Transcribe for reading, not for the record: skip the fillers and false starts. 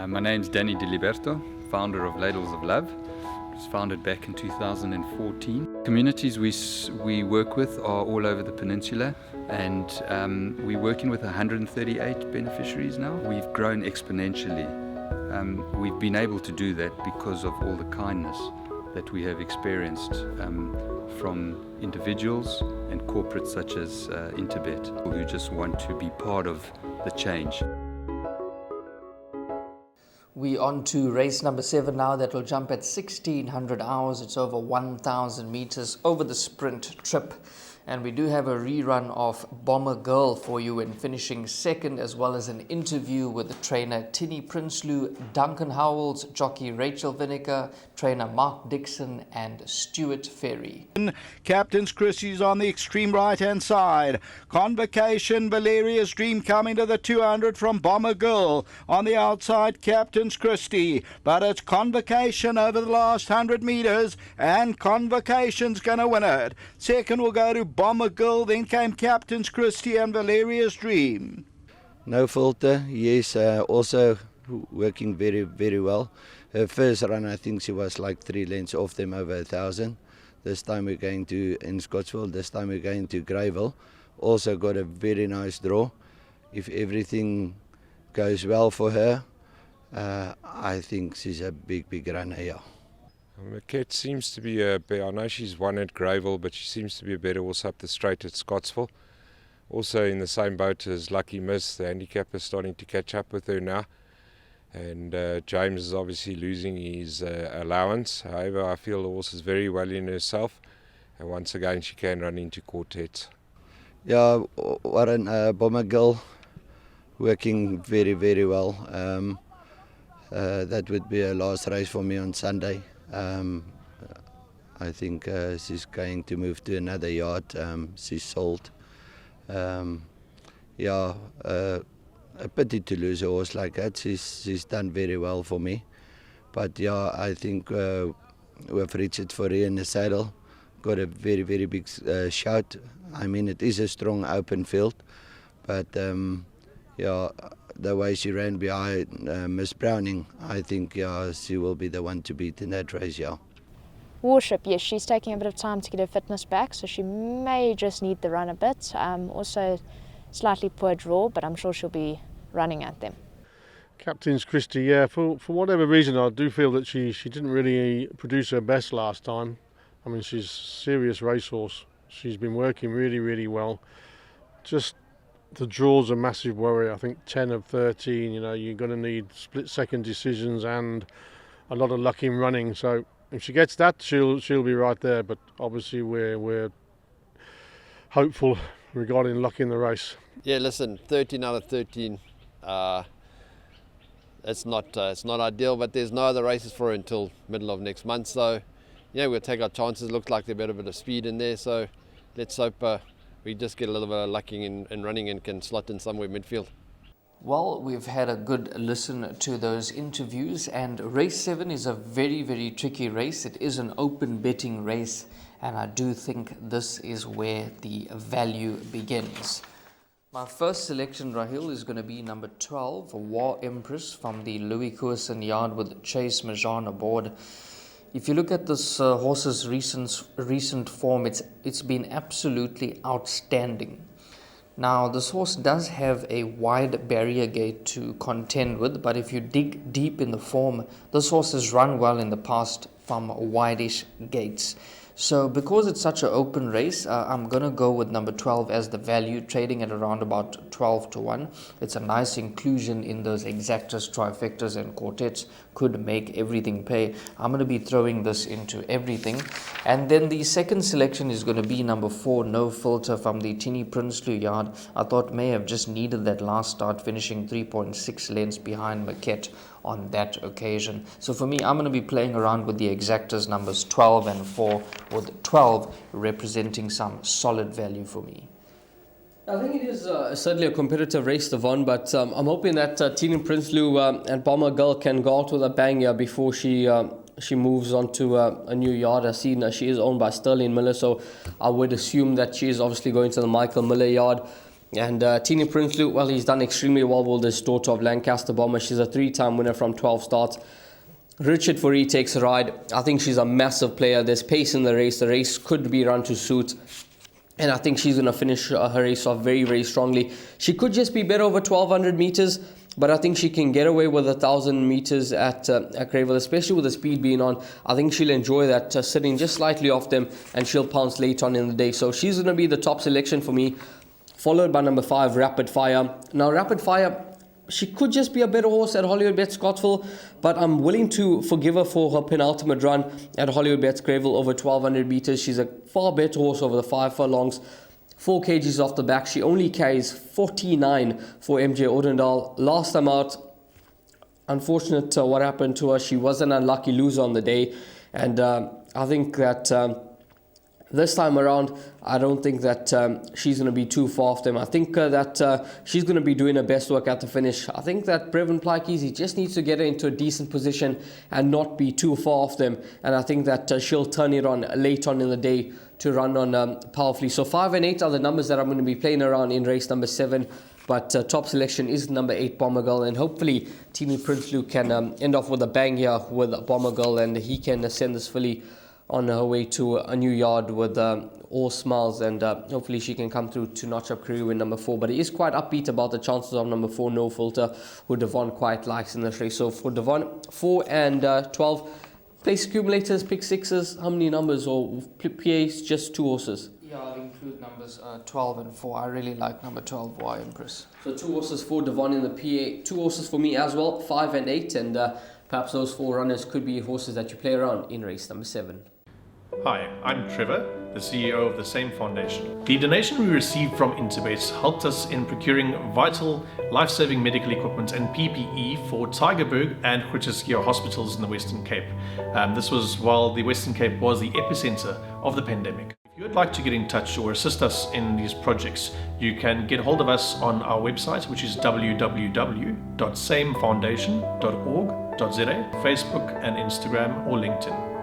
My name's Danny Diliberto, founder of Ladles of Love. It was founded back in 2014. Communities we work with are all over the peninsula, and we're working with 138 beneficiaries now. We've grown exponentially. We've been able to do that because of all the kindness that we have experienced from individuals and corporates such as Interbet, who just want to be part of the change. We're on to race number 7 now. That will jump at 1600 hours. It's over 1,000 meters over the sprint trip. And we do have a rerun of Bomber Girl for you in finishing second, as well as an interview with the trainer Tinny Prinsloo, Duncan Howells, jockey Rachel Vinegar, trainer Mark Dixon and Stuart Ferry. Captain's Christie's on the extreme right-hand side. Convocation, Valeria's Dream coming to the 200 from Bomber Girl. On the outside, Captain's Christie. But it's Convocation over the last 100 metres, and Convocation's going to win it. Second will go to Bomber Girl, then came Captain's Christie and Valeria's Dream. No filter, yes, also working very, very well. Her first run, I think she was like 3 lengths off them over 1,000. This time we're going to in Scottsville, this time we're going to Greyville. Also got a very nice draw. If everything goes well for her, I think she's a big, big runner here. Maquette seems to be I know she's won at Greyville, but she seems to be a better horse up the straight at Scottsville. Also in the same boat as Lucky Miss, the handicapper starting to catch up with her now. And James is obviously losing his allowance. However, I feel the horse is very well in herself. And once again, she can run into quartets. Yeah, Warren, Bomber Girl working very, very well. That would be a last race for me on Sunday. I think she's going to move to another yard. She's sold. A pity to lose a horse like that. She's done very well for me. But yeah, I think with Richard Forey in the saddle, got a very, very big shout. I mean, it is a strong open field, but the way she ran behind Miss Browning, I think she will be the one to beat in that race, yeah. Worship, yes, she's taking a bit of time to get her fitness back, so she may just need the run a bit. Also, slightly poor draw, but I'm sure she'll be running at them. Captain's Christie, yeah, for whatever reason, I do feel that she didn't really produce her best last time. I mean, she's a serious racehorse. She's been working really, really well. Just the draw's a massive worry. I think 10 of 13, you're going to need split-second decisions and a lot of luck in running. So if she gets that, she'll be right there. But obviously we're hopeful regarding luck in the race. Yeah, listen, 13 out of 13. It's not ideal, but there's no other races for her until middle of next month. So yeah, we'll take our chances. Looks like there's a bit of speed in there. So let's hope we just get a little bit of luck in running and can slot in somewhere midfield. Well, we've had a good listen to those interviews, and race 7 is a very, very tricky race. It is an open betting race, and I do think this is where the value begins. My first selection, Rahil, is going to be number 12, War Empress from the Louis Courson yard with Chase Majan aboard. If you look at this horse's recent form, it's been absolutely outstanding. Now, this horse does have a wide barrier gate to contend with, but if you dig deep in the form, this horse has run well in the past from wideish gates. So because it's such an open race, I'm going to go with number 12 as the value, trading at around about 12 to 1. It's a nice inclusion in those exactas, trifectas and quartets. Could make everything pay. I'm going to be throwing this into everything. And then the second selection is going to be number 4, No Filter from the Tinny Prinsloo yard. I thought may have just needed that last start, finishing 3.6 lengths behind Maquette on that occasion. So for me, I'm going to be playing around with the exactas numbers 12 and 4, with 12 representing some solid value for me. I think it is certainly a competitive race, Devon, but I'm hoping that Tinny Prinsloo and Bomber Girl can go out with a bang here before she moves on to a new yard. I've seen she is owned by Sterling Miller, so I would assume that she is obviously going to the Michael Miller yard. And Tini Prinsloo, well, he's done extremely well with this daughter of Lancaster Bomber. She's a 3-time winner from 12 starts. Richard Fourie takes a ride. I think she's a massive player. There's pace in the race. The race could be run to suit. And I think she's going to finish her race off very, very strongly. She could just be better over 1,200 meters, but I think she can get away with 1,000 meters at Greyville, especially with the speed being on. I think she'll enjoy that, sitting just slightly off them, and she'll pounce late on in the day. So she's going to be the top selection for me, followed by number 5, Rapid Fire. Now, Rapid Fire, she could just be a better horse at Hollywoodbets Scottsville, but I'm willing to forgive her for her penultimate run at Hollywoodbets Greyville over 1,200 meters. She's a far better horse over the 5 furlongs. 4 kgs off the back. She only carries 49 for MJ Ordendal. Last time out, unfortunate what happened to her. She was an unlucky loser on the day, and I think that this time around, I don't think that she's going to be too far off them. I think that she's going to be doing her best work at the finish. I think that Brevin Plykies, he just needs to get her into a decent position and not be too far off them. And I think that she'll turn it on late on in the day to run on powerfully. So 5 and 8 are the numbers that I'm going to be playing around in race number 7. But top selection is number 8, Bomber Girl. And hopefully, Tini Prinsloo can end off with a bang here with Bomber Girl, and he can send this filly on her way to a new yard with all smiles, and hopefully she can come through to notch up career win number 4. But he is quite upbeat about the chances of number 4, No Filter, who Devon quite likes in this race. So for Devon, 4 and 12, place accumulators, pick 6s, how many numbers, or PAs, just 2 horses? Yeah, I'll include numbers 12 and 4. I really like number 12, Y Empress. So 2 horses for Devon in the PA, 2 horses for me as well, 5 and 8, and perhaps those 4 runners could be horses that you play around in race number 7. Hi, I'm Trevor, the CEO of the same foundation. The donation we received from Interbase helped us in procuring vital, life-saving medical equipment and PPE for Tygerberg and Groote Schuur hospitals in the Western Cape. This was while the Western Cape was the epicenter of the pandemic. If you would like to get in touch or assist us in these projects, you can get hold of us on our website, which is www.samefoundation.org.za, Facebook and Instagram or LinkedIn.